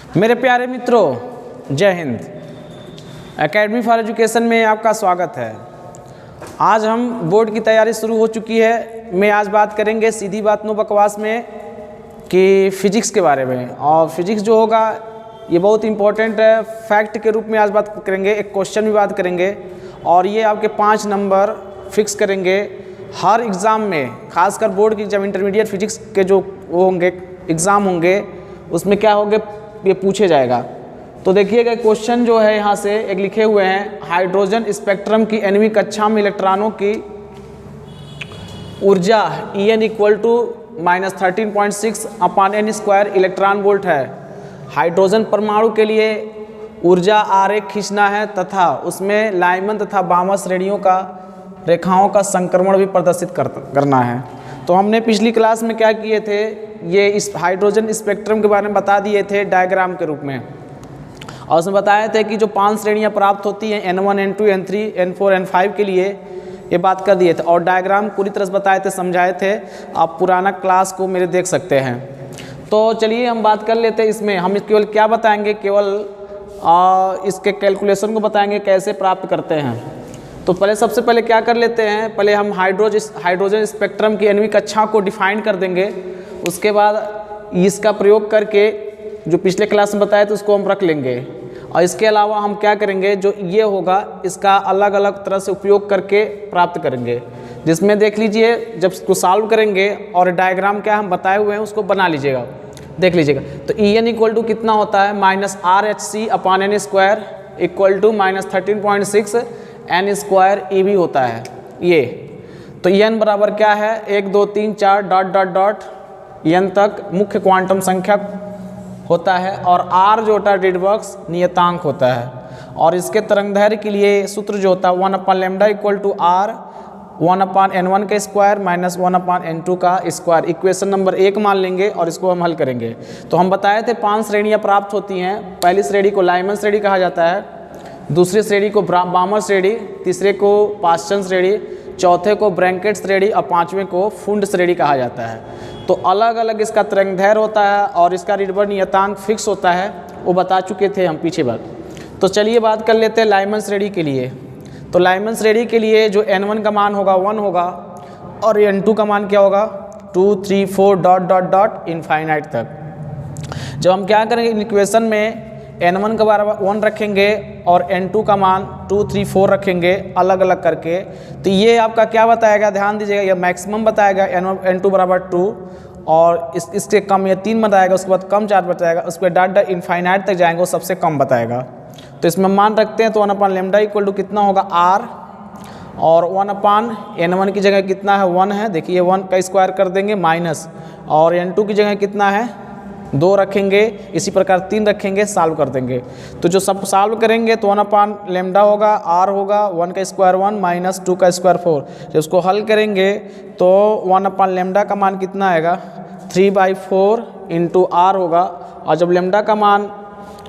मेरे प्यारे मित्रों, जय हिंद। एकेडमी फॉर एजुकेशन में आपका स्वागत है। आज हम बोर्ड की तैयारी शुरू हो चुकी है। मैं आज बात करेंगे सीधी बात नो बकवास में कि फ़िज़िक्स के बारे में। और फिज़िक्स जो होगा ये बहुत इंपॉर्टेंट है, फैक्ट के रूप में आज बात करेंगे। एक क्वेश्चन भी बात करेंगे और ये आपके 5 नंबर फिक्स करेंगे हर एग्ज़ाम में। खासकर बोर्ड की जब इंटरमीडिएट फिज़िक्स के जो वो होंगे एग्ज़ाम होंगे उसमें क्या होंगे ये पूछे जाएगा। तो देखिएगा क्वेश्चन जो है यहाँ से एक लिखे हुए हैं, हाइड्रोजन स्पेक्ट्रम की 9वीं कक्षा में इलेक्ट्रॉनों की ऊर्जा En = -13.6/n² इलेक्ट्रॉन वोल्ट है। हाइड्रोजन परमाणु के लिए ऊर्जा आरेख खींचना है तथा उसमें लाइमन तथा बामर श्रेणियों का रेखाओं का संक्रमण भी प्रदर्शित करना है। तो हमने पिछली क्लास में क्या किए थे, ये इस हाइड्रोजन स्पेक्ट्रम के बारे में बता दिए थे डायग्राम के रूप में। और उसमें बताए थे कि जो 5 श्रेणियाँ प्राप्त होती हैं N1, N2, N3, N4, N5 के लिए, ये बात कर दिए थे। और डायग्राम पूरी तरह से बताए थे, समझाए थे। आप पुराना क्लास को मेरे देख सकते हैं। तो चलिए हम बात कर लेते हैं। इसमें हम केवल क्या बताएंगे, केवल इसके कैलकुलेशन को बताएंगे कैसे प्राप्त करते हैं। तो पहले सबसे पहले क्या कर लेते हैं, पहले हम हाइड्रोजन स्पेक्ट्रम की 9वीं कक्षा को डिफाइन कर देंगे। उसके बाद इसका प्रयोग करके जो पिछले क्लास में बताया तो उसको हम रख लेंगे। और इसके अलावा हम क्या करेंगे, जो ये होगा इसका अलग अलग तरह से उपयोग करके प्राप्त करेंगे। जिसमें देख लीजिए जब इसको सॉल्व करेंगे और डायग्राम क्या हम बताए हुए हैं उसको बना लीजिएगा, देख लीजिएगा। तो En = कितना होता है, -RHc/n² = -13.6n² EV होता है ये। तो n बराबर क्या है, 1 2 3 4 ... n तक मुख्य क्वांटम संख्या होता है और r जो होता है डिडबॉक्स नियतांक होता है। और इसके तरंगदैर्घ्य के लिए सूत्र जो होता है 1/λ = r 1/n1² - 1/n2²। Equation number 1 मान लेंगे और इसको हम हल करेंगे। तो हम बताए थे 5 श्रेणियाँ प्राप्त होती हैं। पहली श्रेणी को लाइमन श्रेणी कहा जाता है, दूसरी श्रेणी को बामर श्रेणी, तीसरे को पाश्चन श्रेणी, चौथे को ब्रैंकेट श्रेणी और 5वें को फुंड श्रेणी कहा जाता है। तो अलग अलग इसका तरंगदैर्घ्य होता है और इसका रिडबर्ग नियतांक फिक्स होता है, वो बता चुके थे हम पीछे बात। तो चलिए बात कर लेते हैं लाइमन श्रेणी के लिए। तो लाइमन श्रेणी के लिए जो N1 का मान होगा 1 होगा और N2 का मान क्या होगा 2 3 4 ... इनफाइनाइट तक। जब हम क्या करेंगे इक्वेशन में N1 का बराबर 1 रखेंगे और N2 का मान 2 3 4 रखेंगे अलग अलग करके। तो ये आपका क्या बताएगा, ध्यान दीजिएगा, ये मैक्सिमम बताएगा N2 = 2 और इससे कम ये 3 बताएगा, उसके बाद कम 4 बताएगा, उसके बाद इनफाइनाइट तक जाएंगे वो सबसे कम बताएगा। तो इसमें मान रखते हैं तो 1/λ = कितना होगा r और 1/n1 की जगह कितना है 1 है, देखिए 1 का स्क्वायर कर देंगे माइनस, और N2 की जगह कितना है 2 रखेंगे। इसी प्रकार 3 रखेंगे, सॉल्व कर देंगे। तो जो सब सॉल्व करेंगे तो 1/λ होगा, r होगा 1 का स्क्वायर 1 माइनस 2 का स्क्वायर 4। जब उसको हल करेंगे तो 1/λ का मान कितना आएगा 3/4 × r होगा। और जब λ का मान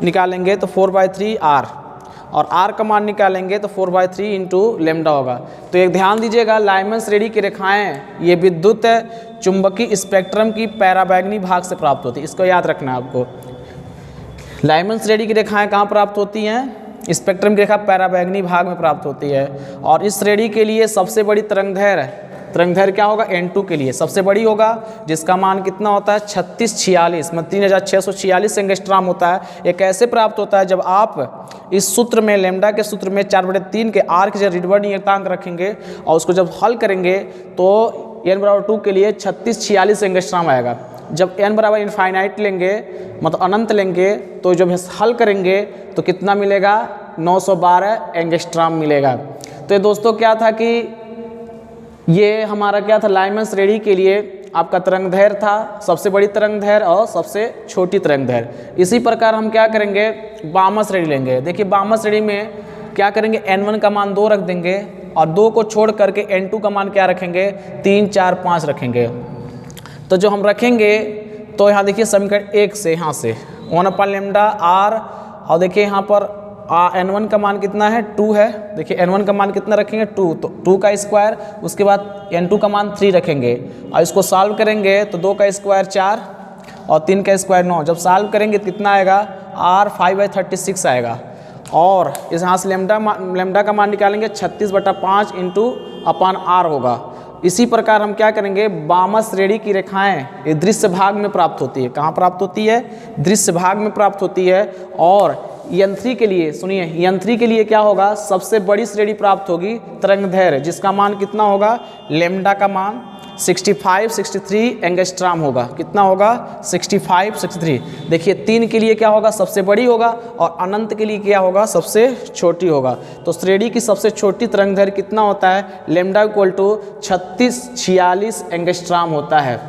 निकालेंगे तो 4/3 r और r का मान निकालेंगे तो 4/3 × λ होगा। तो एक ध्यान दीजिएगा, लाइमन श्रेणी की रेखाएं ये विद्युत चुंबकीय स्पेक्ट्रम की पैराबैंगनी भाग से प्राप्त होती है, इसको याद रखना है आपको। लाइमन श्रेणी की रेखाएं कहाँ प्राप्त होती हैं, स्पेक्ट्रम की रेखा पैराबैंगनी भाग में प्राप्त होती है। और इस श्रेणी के लिए सबसे बड़ी तरंगदैर्घ्य क्या होगा N2 के लिए सबसे बड़ी होगा, जिसका मान कितना होता है 3646 मतलब 3646 एंगस्ट्रॉम होता है। ये कैसे प्राप्त होता है, जब आप इस सूत्र में लैम्डा के सूत्र में 4/3 के r के जगह रिडबर्ग नियतांक रखेंगे और उसको जब हल करेंगे तो n = 2 के लिए 3646 एंगस्ट्रॉम आएगा। जब n = इनफाइनाइट लेंगे मतलब अनंत लेंगे तो जब हल करेंगे तो कितना मिलेगा 912 एंगस्ट्रॉम मिलेगा। तो ये दोस्तों क्या था कि ये हमारा क्या था, लाइमन श्रेणी के लिए आपका तरंगदैर्घ्य था, सबसे बड़ी तरंगदैर्घ्य और सबसे छोटी तरंगदैर्घ्य। इसी प्रकार हम क्या करेंगे बामर श्रेणी लेंगे। देखिए बामर श्रेणी में क्या करेंगे, N1 का मान 2 रख देंगे और 2 को छोड़ करके N2 का मान क्या रखेंगे 3 4 5 रखेंगे। तो जो हम रखेंगे तो यहाँ देखिए समीकरण 1 से यहाँ से 1/λ r और देखिए यहाँ पर N1 का मान कितना है 2 है। देखिए N1 का मान कितना रखेंगे 2, तो 2 का स्क्वायर, उसके बाद N2 का मान 3 रखेंगे और इसको सॉल्व करेंगे तो 2 का स्क्वायर 4 और 3 का स्क्वायर 9। जब सॉल्व करेंगे तो कितना आएगा, r 5/36 आएगा। और इस यहाँ से लेमडा का मान निकालेंगे 36/5 इंटू अपान r होगा। इसी प्रकार हम क्या करेंगे, वामन श्रेणी की रेखाएं ये दृश्य भाग में प्राप्त होती है। कहाँ प्राप्त होती है, दृश्य भाग में प्राप्त होती है। और यंत्री के लिए सुनिए, यंत्री के लिए क्या होगा, सबसे बड़ी श्रेणी प्राप्त होगी तरंगदैर्घ्य, जिसका मान कितना होगा, लेमडा का मान 65-63 एंगस्ट्राम होगा। कितना होगा, 65-63। देखिए 3 के लिए क्या होगा, सबसे बड़ी होगा, और अनंत के लिए क्या होगा, सबसे छोटी होगा। तो श्रेणी की सबसे छोटी तरंगदैर्घ्य कितना होता है, लेमडा इक्वल टू 3646 एंगस्ट्राम होता है।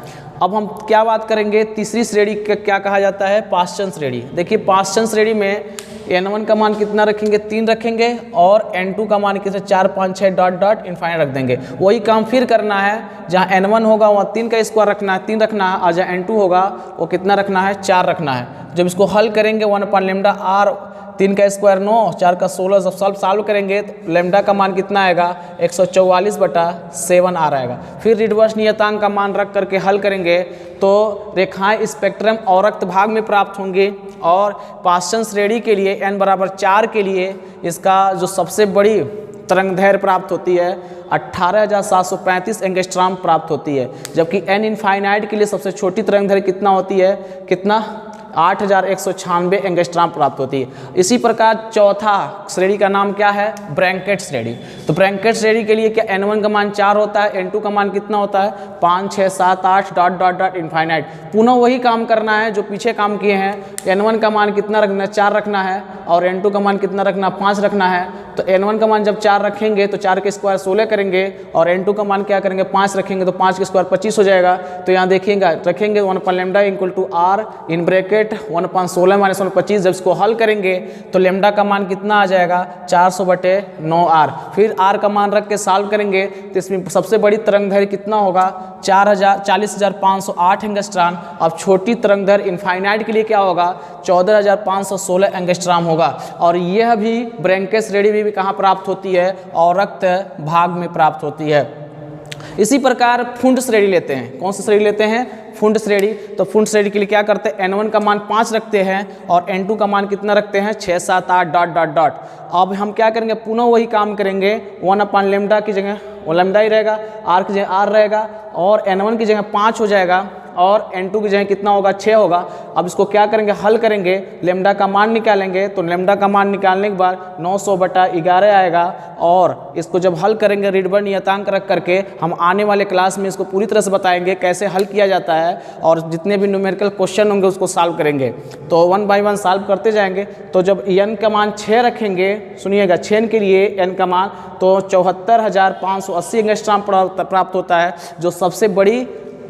अब हम क्या बात करेंगे, तीसरी श्रेणी का क्या कहा जाता है, पाश्चन श्रेणी। देखिए पाश्चन श्रेणी में n1 का मान कितना रखेंगे, 3 रखेंगे, और n2 का मान कितना 4 5 6 डॉट इनफाइनाइट रख देंगे। वही काम फिर करना है, जहाँ n1 होगा वहाँ 3 का स्क्वायर रखना है, 3 रखना है, और जहाँ n2 होगा वो कितना रखना है, 4 रखना है। जब इसको हल करेंगे 1/λ r, 3 का स्क्वायर 9, 4 का 16, जब सॉल्व करेंगे तो लेमडा का मान कितना आएगा, 144/7 आ रहेगा। फिर रिवर्स नियतांक का मान रख करके हल करेंगे तो रेखाएं स्पेक्ट्रम औरक्त भाग में प्राप्त होंगी। और पाश्चन श्रेणी के लिए n बराबर 4 के लिए इसका जो सबसे बड़ी तरंगदैर्घ्य प्राप्त होती है 18,735 एंगस्ट्राम प्राप्त होती है। जबकि n इनफाइनाइट के लिए सबसे छोटी तरंगदैर्घ्य कितना होती है, कितना 8,196 एंगस्ट्राम प्राप्त होती है। इसी प्रकार चौथा श्रेणी का नाम क्या है, ब्रैकेट श्रेणी। तो ब्रैकेट श्रेणी के लिए क्या n1 का मान 4 होता है, n2 का मान कितना होता है, 5 6 7 8 डॉट इनफाइनाइट। पुनः वही काम करना है जो पीछे काम किए हैं। n1 का मान कितना रखना है, 4 रखना है, और n2 का मान कितना रखना, 5 रखना है। तो n1 का मान जब 4 रखेंगे तो 4 के स्क्वायर 16 करेंगे, और n2 का मान क्या करेंगे, 5 रखेंगे तो 5 के स्क्वायर 25 हो जाएगा। तो यहाँ देखिएगा रखेंगे 1/λ equal to r in bracket 1/16 - 1/25। जब इसको हल करेंगे तो लेमडा का मान कितना आ जाएगा, 400/9r। फिर r का मान रख के सॉल्व करेंगे तो इसमें सबसे बड़ी तरंगदैर्घ्य कितना होगा, 40,508 एंगस्ट्राम। अब छोटी तरंगदैर्घ्य इनफाइनाइट के लिए क्या होगा, 14,516 एंगस्ट्राम होगा। और यह भी ब्रैकेट श्रेणी भी कहाँ प्राप्त होती है, औरक्त भाग में प्राप्त होती है। इसी प्रकार फुंड श्रेणी लेते हैं। कौन सी श्रेणी लेते हैं, फुंड श्रेणी। तो फुंड श्रेणी के लिए क्या करते हैं, n1 का मान 5 रखते हैं, और n2 का मान कितना रखते हैं, 6 7 8 डॉट। अब हम क्या करेंगे, पुनः वही काम करेंगे, 1/λ की जगह वो लैम्डा ही रहेगा, r की जगह r रहेगा, और n1 की जगह 5 हो जाएगा, और n2 की जगह कितना होगा, 6 होगा। अब इसको क्या करेंगे, हल करेंगे, लेमडा का मान निकालेंगे। तो लेमडा का मान निकालने के बाद 900/11 आएगा। और इसको जब हल करेंगे रिडबर्ग नियतांक रख करके, हम आने वाले क्लास में इसको पूरी तरह से बताएंगे कैसे हल किया जाता है, और जितने भी न्यूमेरिकल क्वेश्चन होंगे उसको सॉल्व करेंगे। तो 1 बाय 1 सॉल्व करते जाएंगे। तो जब n का मान 6 रखेंगे, सुनिएगा 6 के लिए n का मान तो 74,580 एंगस्ट्राम प्राप्त होता है, जो सबसे बड़ी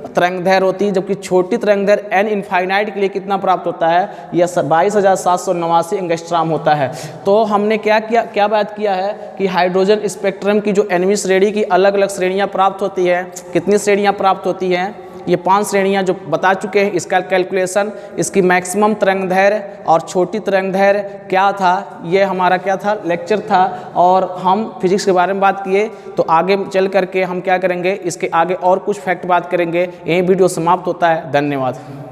तरंगदैर्घ्य होती है। जबकि छोटी तरंगदैर्घ्य n इनफाइनाइट के लिए कितना प्राप्त होता है, यह 22,789 एंगस्ट्राम होता है। तो हमने क्या बात किया है कि हाइड्रोजन स्पेक्ट्रम की जो nवीं श्रेणी की अलग अलग श्रेणियां प्राप्त होती है। कितनी श्रेणियां प्राप्त होती हैं, ये 5 श्रेणियां जो बता चुके हैं। इसका कैलकुलेशन, इसकी मैक्सिमम तरंगदैर्घ्य और छोटी तरंगदैर्घ्य क्या था, ये हमारा क्या था, लेक्चर था। और हम फिजिक्स के बारे में बात किए। तो आगे चल करके हम क्या करेंगे, इसके आगे और कुछ फैक्ट बात करेंगे। यही वीडियो समाप्त होता है। धन्यवाद।